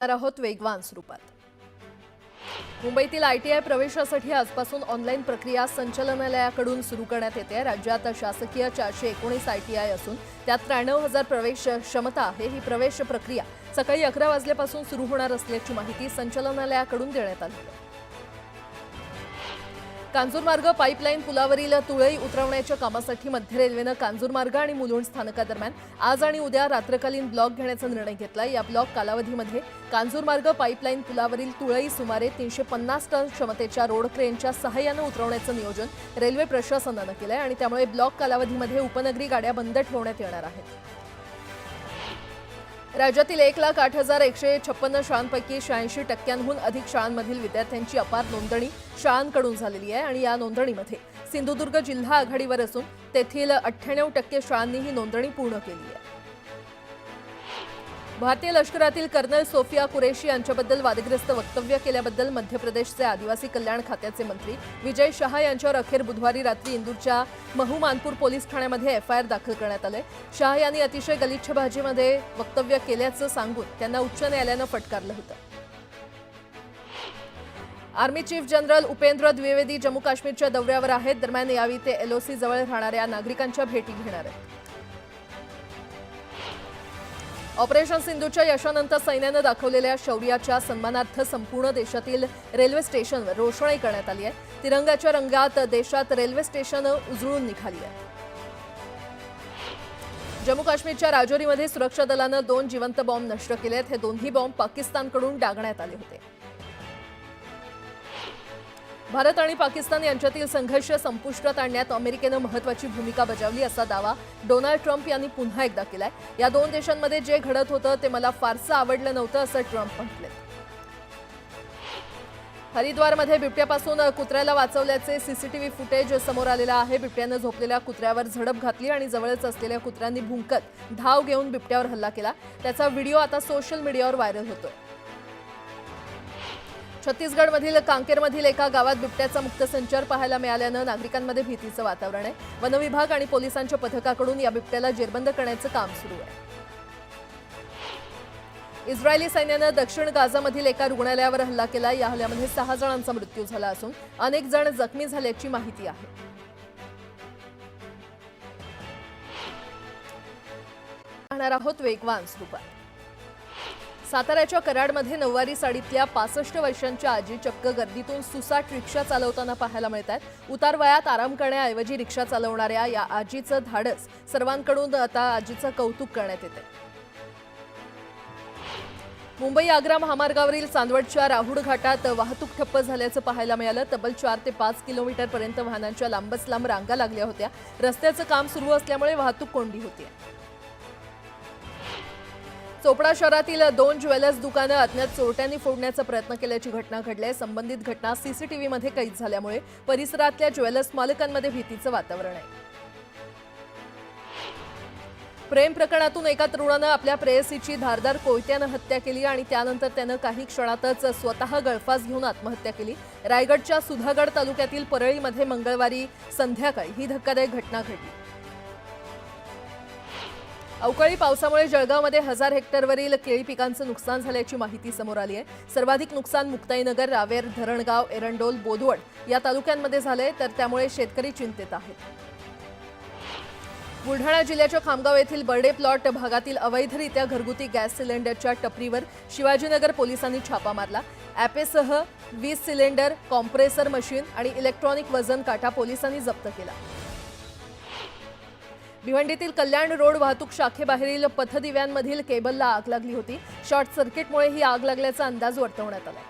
आहोत वेगवान स्वरूपात। मुंबईतील ITI प्रवेशासाठी आजपासून ऑनलाईन प्रक्रिया संचालनालयाकडून सुरू करण्यात येते। राज्यात शासकीय 419 ITI असून त्यात 93,000 प्रवेश क्षमता आहे। ही प्रवेश प्रक्रिया सकाळी 11 वाजल्यापासून सुरू होणार असल्याची माहिती संचालनालयाकडून देण्यात आली आहे। कांजूरमार्ग पाईपलाईन पुलावरील तुळई उतरवण्याच्या कामासाठी मध्य रेल्वेनं कांजूरमार्ग आणि मुलुंड स्थानकादरम्यान आज आणि उद्या रात्रकालीन ब्लॉक घेण्याचा निर्णय घेतलाय। या ब्लॉक कालावधीमध्ये कांजूरमार्ग पाईपलाईन पुलावरील तुळई सुमारे 350 टन क्षमतेच्या रोड क्रेनच्या सहाय्याने उतरवण्याचं नियोजन रेल्वे प्रशासनानं केलंय आणि त्यामुळे ब्लॉक कालावधीमध्ये उपनगरी गाड्या बंद ठेवण्यात येणार आहेत। राज्यातील 1,08,156 शाळांपैकी 86% अधिक शाळांमधील विद्यार्थ्यांची अपार नोंदणी शाळांकडून झालेली आहे आणि या नोंदणीमध्ये सिंधुदुर्ग जिल्हा आघाडीवर असून तेथील 98% शाळांनी ही नोंदणी पूर्ण केली आहे। भारतीय लष्करातील कर्नल सोफिया कुरेशी यांच्याबद्दल वादग्रस्त वक्तव्य केल्याबद्दल मध्य प्रदेशचे आदिवासी कल्याण खात्याचे मंत्री विजय शहा यांच्यावर अखेर बुधवारी रात्री इंदूरच्या महू मानपूर पोलीस ठाण्यामध्ये FIR दाखल करण्यात आले। शहा यांनी अतिशय गलिच्छ भाषेमध्ये वक्तव्य केल्याचं सांगून त्यांना उच्च न्यायालयानं फटकारलं होतं। Army chief general Upendra Dwivedi Jammu काश्मीरच्या दौऱ्यावर आहेत। दरम्यान यावेळी ते LOC जवळ राहणाऱ्या नागरिकांच्या भेटी घेणार आहेत। ऑपरेशन सिंधूच्या यशानंतर सैन्यानं दाखवलेल्या शौर्याच्या सन्मानार्थ संपूर्ण देशातील रेल्वे स्टेशनवर रोषणाई करण्यात आली आहे। तिरंगाच्या रंगात देशात रेल्वे स्टेशन उजळून निघाली आहे। जम्मू काश्मीरच्या राजौरीमध्ये सुरक्षा दलानं 2 जिवंत बॉम्ब नष्ट केलेत। हे दोन्ही बॉम्ब पाकिस्तानकडून डागण्यात आले होते। भारत आणि पाकिस्तान यांच्यातील संघर्ष संपुष्टात आणण्यात अमेरिकेनं महत्त्वाची भूमिका बजावली असा दावा डोनाल्ड ट्रम्प यांनी पुन्हा एकदा केलाय। या 2 देशांमध्ये जे घडत होतं ते मला फारसं आवडलं नव्हतं असं ट्रम्प म्हटले। हरिद्वारमध्ये बिबट्यापासून कुत्र्याला वाचवल्याचे CCTV फुटेज समोर आलेलं आहे। बिबट्यानं झोपलेल्या कुत्र्यावर झडप घातली आणि जवळच असलेल्या कुत्र्यांनी भुंकत धाव घेऊन बिबट्यावर हल्ला केला। त्याचा व्हिडिओ आता सोशल मीडियावर व्हायरल होतोय। छत्तीसगडमधील कांकेरमधील एका गावात बिबट्याचा मुक्त संचार पाहायला मिळाल्यानं नागरिकांमध्ये भीतीचं वातावरण आहे। वन विभाग आणि पोलिसांच्या पथकाकडून या बिबट्याला जेरबंद करण्याचं काम सुरू आहे। इस्रायली सैन्यानं दक्षिण गाझामधील एका रुग्णालयावर हल्ला केला। या हल्ल्यामध्ये 6 जणांचा मृत्यू झाला असून अनेक जण जखमी झाल्याची माहिती आहे। पाहणार आहोत वेगवान स्वरूपात। साताऱ्याच्या कराडमध्ये नऊवारी साडीतल्या 65 वर्षांच्या आजी चक्क गर्दीतून सुसाट रिक्षा चालवताना पाहायला मिळतात। उतार वयात आराम करण्याऐवजी रिक्षा चालवणाऱ्या या आजीचं धाडस सर्वांकडून आता आजीचं कौतुक करण्यात येते। मुंबई आग्रा महामार्गावरील चांदवडच्या राहुड घाटात वाहतूक ठप्प झाल्याचं पाहायला मिळालं। तब्बल 4 ते 5 किलोमीटरपर्यंत वाहनांच्या लांबच लांब रांगा लागल्या होत्या। रस्त्याचं काम सुरू असल्यामुळे वाहतूक कोंडी होती। चोपडा शहरातील 2 ज्वेलर्स दुकानं अज्ञात चोरट्यांनी फोडण्याचा प्रयत्न केल्याची घटना घडली आहे। संबंधित घटना CCTV मध्ये कैद झाल्यामुळे परिसरातल्या ज्वेलर्स मालकांमध्ये भीतीचं वातावरण आहे। प्रेम प्रकरणातून एका तरुणानं आपल्या प्रेयसीची धारदार कोयत्यानं हत्या केली आणि त्यानंतर त्यानं काही क्षणातच स्वतः गळफास घेऊन आत्महत्या केली। रायगडच्या सुधागड तालुक्यातील परळीमध्ये मंगळवारी संध्याकाळी ही धक्कादायक घटना घडली। अवकाळी पावसामुळे जळगावमध्ये 1000 हेक्टरवरील केळी पिकांचं नुकसान झाल्याची माहिती समोर आली आहे। सर्वाधिक नुकसान मुक्ताईनगर, रावेर, धरणगाव, एरंडोल, बोदवड या तालुक्यांमध्ये झाले, तर त्यामुळे शेतकरी चिंतेत आहेत। बुलढाणा जिल्ह्याच्या खामगाव येथील बर्डे प्लॉट भागातील अवैधरित्या घरगुती गॅस सिलेंडरच्या टपरीवर शिवाजीनगर पोलिसांनी छापा मारला। ॲपेसह 20 सिलेंडर, कॉम्प्रेसर मशीन आणि इलेक्ट्रॉनिक वजन काटा पोलिसांनी जप्त केला। भिवंडीतील कल्याण रोड वाहतूक शाखेबाहेरील पथदिव्यांमधील केबलला आग लागली होती। शॉर्ट सर्किटमुळे ही आग लागल्याचा अंदाज वर्तवण्यात आला।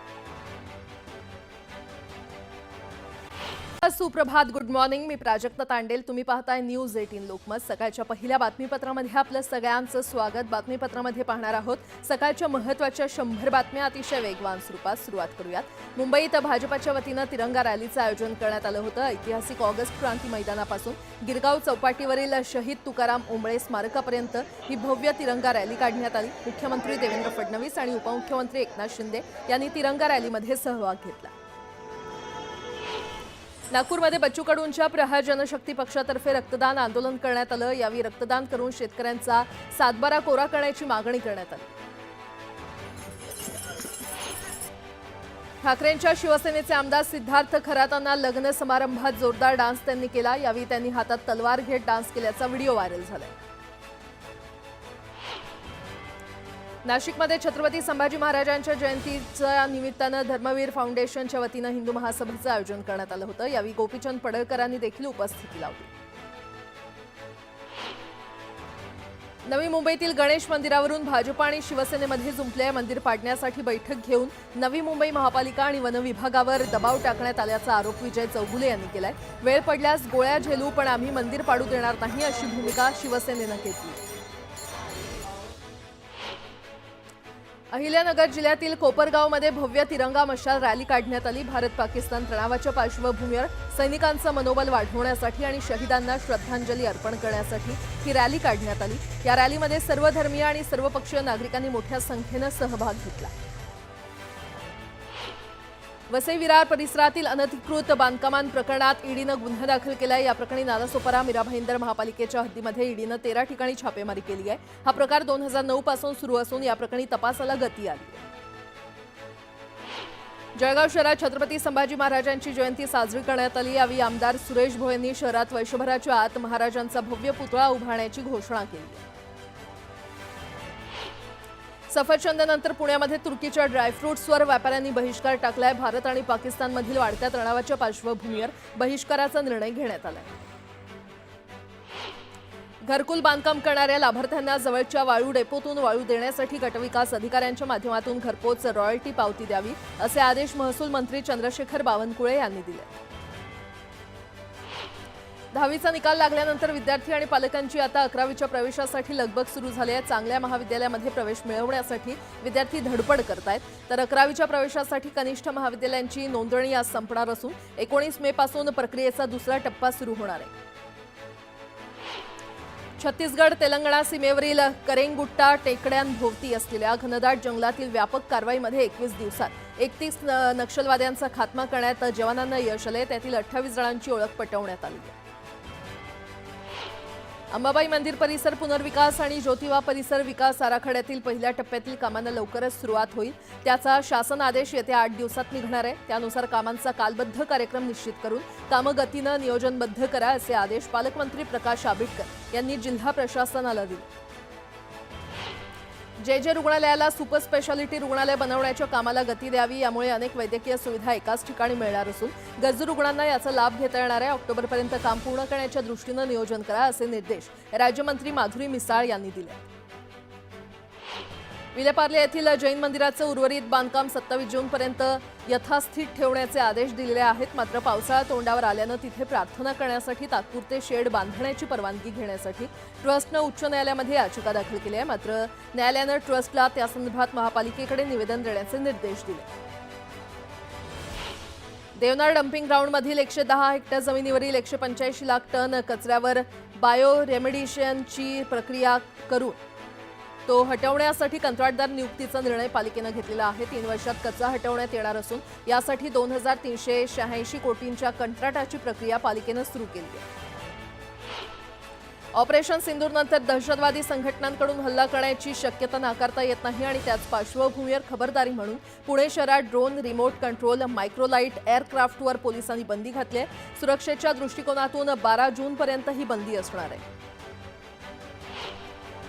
सुप्रभात, गुड मॉर्निंग। मी प्राजक्ता तांडेल, तुम्ही पाहताय न्यूज 18 लोकमत। सकाळच्या पहिल्या बातमीपत्रामध्ये आपलं सगळ्यांचं स्वागत। बातमीपत्रामध्ये पाहणार आहोत सकाळच्या महत्त्वाच्या 100 बातम्या अतिशय वेगवान स्वरूपात। सुरुवात करूयात। मुंबईत भाजपच्या वतीनं तिरंगा रॅलीचं आयोजन करण्यात आलं होतं। ऐतिहासिक ऑगस्ट क्रांती मैदानापासून गिरगाव चौपाटीवरील शहीद तुकाराम ओंबळे स्मारकापर्यंत ही भव्य तिरंगा रॅली काढण्यात आली। मुख्यमंत्री देवेंद्र फडणवीस आणि उपमुख्यमंत्री एकनाथ शिंदे यांनी तिरंगा रॅलीमध्ये सहभाग घेतला। नागपूरमध्ये बच्चू कडूंच्या प्रहार जनशक्ती पक्षातर्फे रक्तदान आंदोलन करण्यात आलं। यावेळी रक्तदान करून शेतकऱ्यांचा सातबारा कोरा करण्याची मागणी करण्यात आली। ठाकरेंच्या शिवसेनेचे आमदार सिद्धार्थ खरातांना लग्न समारंभात जोरदार डान्स त्यांनी केला। यावेळी त्यांनी हातात तलवार घेत डान्स केल्याचा व्हिडिओ व्हायरल झालाय। नाशिकमध्ये छत्रपती संभाजी महाराजांच्या जयंतीच्या निमित्तानं धर्मवीर फाउंडेशनच्या वतीनं हिंदू महासभेचं आयोजन करण्यात आलं होतं। यावेळी गोपीचंद पडळकरांनी देखील उपस्थिती लावली। नवी मुंबईतील गणेश मंदिरावरून भाजप आणि शिवसेनेमध्ये जुंपले मंदिर पाडण्यासाठी बैठक घेऊन नवी मुंबई महापालिका आणि वन विभागावर दबाव टाकण्यात आल्याचा आरोप विजय चौगुले यांनी केलाय। वेळ पडल्यास गोळ्या झेलू पण आम्ही मंदिर पाडू देणार नाही अशी भूमिका शिवसेनेनं घेतली। अहिल्यानगर जिल्ह्यातील कोपरगावमध्ये भव्य तिरंगा मशाल रॅली काढण्यात आली। भारत पाकिस्तान तणावाच्या पार्श्वभूमीवर सैनिकांचं मनोबल वाढवण्यासाठी आणि शहीदांना श्रद्धांजली अर्पण करण्यासाठी ही रॅली काढण्यात आली। या रॅलीमध्ये सर्व धर्मीय आणि सर्वपक्षीय नागरिकांनी मोठ्या संख्येनं सहभाग घेतला। वसई विरार परिसरातील अनधिकृत बांधकामांप्रकरणात ईडीनं गुन्हा दाखल केलाय। या प्रकरणी नालासोपारा मीरा भाईंदर महापालिकेच्या हद्दीमध्ये ईडीनं 13 ठिकाणी छापेमारी केली आहे। हा प्रकार 2009 पासून सुरू असून या प्रकरणी तपासाला गती आली आहे। जळगाव शहरात छत्रपती संभाजी महाराजांची जयंती साजरी करण्यात आली। यावेळी आमदार सुरेश भोळेंनी शहरात वर्षभराच्या आत महाराजांचा भव्य पुतळा उभारण्याची घोषणा केली। सफरचंदानंतर पुण्यामध्ये तुर्कीच्या ड्रायफ्रुट्सवर व्यापाऱ्यांनी बहिष्कार टाकलाय। भारत आणि पाकिस्तानमधील वाढत्या तणावाच्या पार्श्वभूमीवर बहिष्काराचा निर्णय घेण्यात आलाय। घरकुल बांधकाम करणाऱ्या लाभार्थ्यांना जवळच्या वाळू डेपोतून वाळू देण्यासाठी गटविकास अधिकाऱ्यांच्या माध्यमातून घरपोच रॉयल्टी पावती द्यावी असे आदेश महसूल मंत्री चंद्रशेखर बावनकुळे यांनी दिले। 10वीचा निकाल लागल्यानंतर विद्यार्थी आणि पालकांची आता 11वीच्या प्रवेशासाठी लगबग सुरू झाली आहे। चांगल्या महाविद्यालयामध्ये प्रवेश मिळवण्यासाठी विद्यार्थी धडपड करतायत, तर 11वीच्या प्रवेशासाठी कनिष्ठ महाविद्यालयांची नोंदणी आज संपणार असून 19 मे पासून प्रक्रियेचा दुसरा टप्पा सुरू होणार आहे। छत्तीसगड तेलंगणा सीमेवरील करेंगुट्टा टेकड्यांभोवती असलेल्या घनदाट जंगलातील व्यापक कारवाईमध्ये 21 दिवसात 31 नक्षलवाद्यांचा खात्मा करण्यात जवानांना यश आले। त्यातील 28 जणांची ओळख पटवण्यात आली आहे। अंबाबाई मंदिर परिसर पुनर्विकास आणि ज्योतिबा परिसर विकास आराखड्यातील पहिल्या टप्प्यातील कामांना लवकरच सुरुवात होईल। त्याचा शासन आदेश येत्या 8 दिवसात निघणार आहे। त्यानुसार कामांचा कालबद्ध कार्यक्रम निश्चित करून कामं गतीनं नियोजनबद्ध करा असे आदेश पालकमंत्री प्रकाश आंबेडकर यांनी जिल्हा प्रशासनाला दिले। जे रुग्णालयाला सुपर स्पेशालिटी रुग्णालय बनवण्याच्या कामाला गती द्यावी, यामुळे अनेक वैद्यकीय सुविधा एकाच ठिकाणी मिळणार असून गरजू रुग्णांना याचा लाभ घेता येणार आहे। ऑक्टोबरपर्यंत काम पूर्ण करण्याच्या दृष्टीनं नियोजन करा असे निर्देश राज्यमंत्री माधुरी मिसाळ यांनी दिले। विलेपार्ले येथील जैन मंदिराचं उर्वरित बांधकाम 27 जूनपर्यंत यथास्थित ठेवण्याचे आदेश दिलेले आहेत। मात्र पावसाळा तोंडावर आल्यानं तिथे प्रार्थना करण्यासाठी तात्पुरते शेड बांधण्याची परवानगी घेण्यासाठी ट्रस्टनं उच्च न्यायालयामध्ये याचिका दाखल केली आहे। मात्र न्यायालयानं ट्रस्टला त्यासंदर्भात महापालिकेकडे निवेदन देण्याचे निर्देश दिले। देवनार डम्पिंग ग्राउंडमधील 110 हेक्टर जमिनीवरील 185 लाख टन कचऱ्यावर बायो रेमेडिएशनची प्रक्रिया करून तो हटवण्यासाठी कंत्राटदार नियुक्तीचा निर्णय पालिकेनं घेतलेला आहे। 3 वर्षात कचरा हटवण्यात येणार असून यासाठी 2386 कोटींच्या कंत्राटाची प्रक्रिया पालिकेनं सुरू केली आहे। ऑपरेशन सिंदूरनंतर दहशतवादी संघटनांकडून हल्ला करण्याची शक्यता नाकारता येत नाही आणि त्याच पार्श्वभूमीवर खबरदारी म्हणून पुणे शहरात ड्रोन, रिमोट कंट्रोल, मायक्रोलाइट एअरक्राफ्टवर पोलिसांनी बंदी घातली आहे। सुरक्षेच्या दृष्टिकोनातून 12 जूनपर्यंत ही बंदी असणार आहे।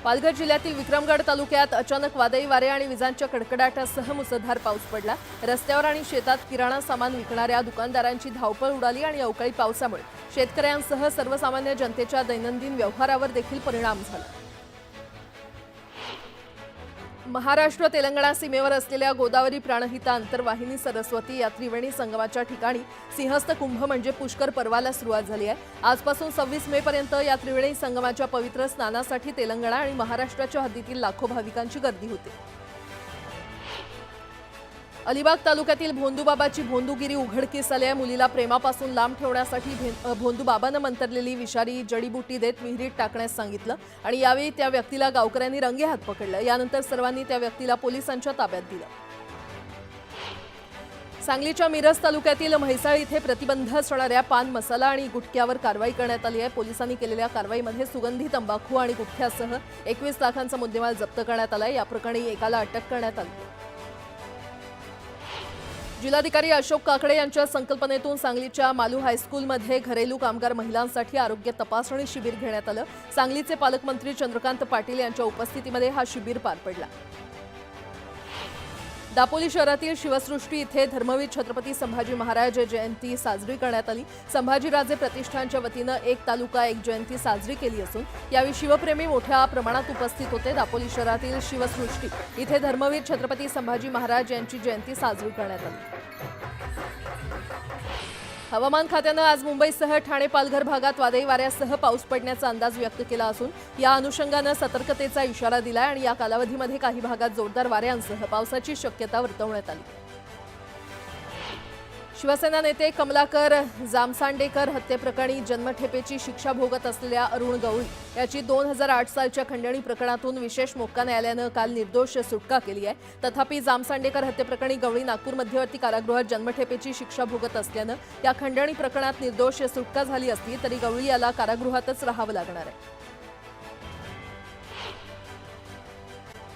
पालघर जिल्ह्यातील विक्रमगड तालुक्यात अचानक वादळी वारे आणि विजांच्या कडकडाटासह मुसळधार पाऊस पडला। रस्त्यावर आणि शेतात किराणा सामान विकणाऱ्या दुकानदारांची धावपळ उडाली आणि अवकाळी पावसामुळे शेतकऱ्यांसह सर्वसामान्य जनतेच्या दैनंदिन व्यवहारावर देखील परिणाम झाला। महाराष्ट्र तेलंगणा सीमेवर असलेल्या गोदावरी प्राणहिता आंतरवाहिनी सरस्वती या त्रिवेणी संगमाच्या ठिकाणी सिंहस्थ कुंभ म्हणजे पुष्कर पर्वाला सुरुवात झाली आहे। आजपासून 26 मे पर्यंत या त्रिवेणी संगमाच्या पवित्र स्नानासाठी तेलंगणा आणि महाराष्ट्राच्या हद्दीतील लाखो भाविकांची गर्दी होते। अलिबाग तालुक्यातील भोंदूबाबाची भोंदूगिरी उघडकीस आली आहे। मुलीला प्रेमापासून लांब ठेवण्यासाठी भोंदूबाबानं मंतरलेली विषारी जडीबुटी देत विहिरीत टाकण्यास सांगितलं आणि यावेळी त्या व्यक्तीला गावकऱ्यांनी रंगेहात पकडलं। यानंतर सर्वांनी त्या व्यक्तीला पोलिसांच्या ताब्यात दिलं। सांगलीच्या मिरज तालुक्यातील म्हैसाळ इथे प्रतिबंध असणाऱ्या पान मसाला आणि गुटख्यावर कारवाई करण्यात आली आहे। पोलिसांनी केलेल्या कारवाईमध्ये सुगंधी तंबाखू आणि गुटख्यासह 21 लाखांचा मुद्देमाल जप्त करण्यात आला आहे। या प्रकरणी एकाला अटक करण्यात आली। जिल्हाधिकारी अशोक काकडे यांच्या संकल्पनेतून सांगलीच्या मालू हायस्कूलमध्ये घरेलू कामगार महिलांसाठी आरोग्य तपासणी शिबिर घेण्यात आलं। सांगलीचे पालकमंत्री चंद्रकांत पाटील यांच्या उपस्थितीमध्ये हा शिबिर पार पडला। दापोली शहरातील शिवसृष्टी इथे धर्मवीर छत्रपती संभाजी महाराज जयंती साजरी करण्यात आली। संभाजीराजे प्रतिष्ठानच्या वतीनं एक तालुका एक जयंती साजरी केली असून यावेळी शिवप्रेमी मोठ्या प्रमाणात उपस्थित होते। दापोली शहरातील शिवसृष्टी इथे धर्मवीर छत्रपती संभाजी महाराज यांची जयंती साजरी करण्यात आली। हवामान खात्यानं आज मुंबईसह ठाणे पालघर भागात वादळी वाऱ्यासह पाऊस पडण्याचा अंदाज व्यक्त केला असून या अनुषंगानं सतर्कतेचा इशारा दिलाय आणि या कालावधीमध्ये काही भागात जोरदार वाऱ्यांसह पावसाची शक्यता वर्तवण्यात आली। शिवसेना नेते कमलाकर जामसांडेकर हत्येप्रकरणी जन्मठेपेची शिक्षा भोगत असलेल्या अरुण गवळी याची 2008 सालच्या खंडणी प्रकरणातून विशेष मोक्का न्यायालयानं काल निर्दोष सुटका केली आहे। तथापि जामसांडेकर हत्येप्रकरणी गवळी नागपूर मध्यवर्ती कारागृहात जन्मठेपेची शिक्षा भोगत असल्यानं या खंडणी प्रकरणात निर्दोष सुटका झाली असली तरी गवळी याला कारागृहातच राहावं लागणार आहे।